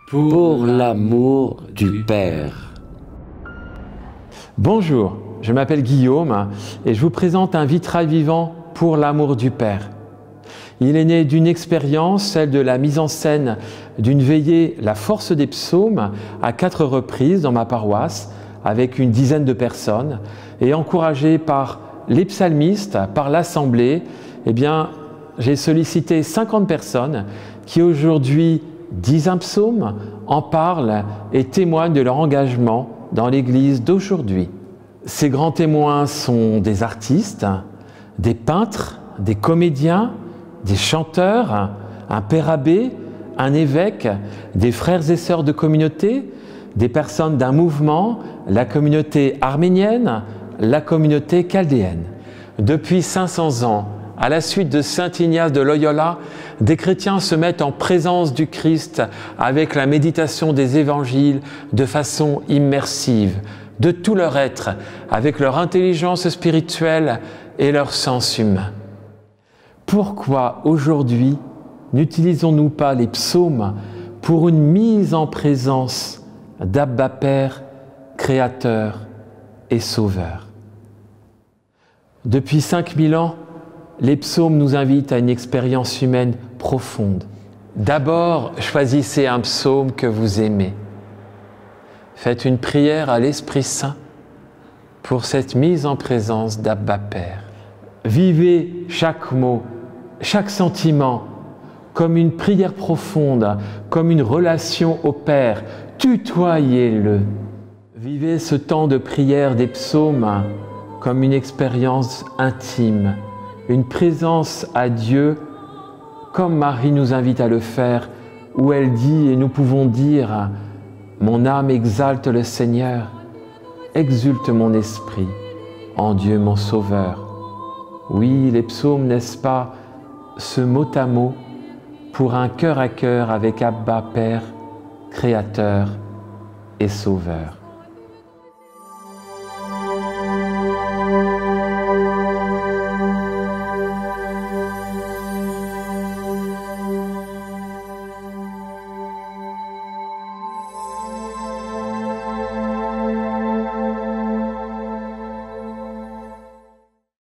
pour l'amour du Père. Bonjour, je m'appelle Guillaume et je vous présente un vitrail vivant pour l'amour du Père. Il est né d'une expérience, celle de la mise en scène d'une veillée La Force des Psaumes à 4 reprises dans ma paroisse avec une dizaine de personnes et encouragé par les psalmistes, par l'Assemblée, j'ai sollicité 50 personnes qui aujourd'hui disent un psaume, en parlent et témoignent de leur engagement dans l'Église d'aujourd'hui. Ces grands témoins sont des artistes, des peintres, des comédiens, des chanteurs, un père abbé, un évêque, des frères et sœurs de communauté, des personnes d'un mouvement, la communauté arménienne, la communauté chaldéenne. Depuis 500 ans, à la suite de saint Ignace de Loyola, des chrétiens se mettent en présence du Christ avec la méditation des évangiles de façon immersive, de tout leur être, avec leur intelligence spirituelle et leur sens humain. Pourquoi aujourd'hui n'utilisons-nous pas les psaumes pour une mise en présence d'Abba Père, Créateur et Sauveur? Depuis 5000 ans, les psaumes nous invitent à une expérience humaine profonde. D'abord, choisissez un psaume que vous aimez. Faites une prière à l'Esprit Saint pour cette mise en présence d'Abba Père. Vivez chaque mot, chaque sentiment comme une prière profonde, comme une relation au Père. Tutoyez-le. Vivez ce temps de prière des psaumes comme une expérience intime, une présence à Dieu, comme Marie nous invite à le faire, où elle dit, et nous pouvons dire, « Mon âme exalte le Seigneur, exulte mon esprit en Dieu mon Sauveur. » Oui, les psaumes, n'est-ce pas, ce mot à mot pour un cœur à cœur avec Abba Père, Créateur et Sauveur.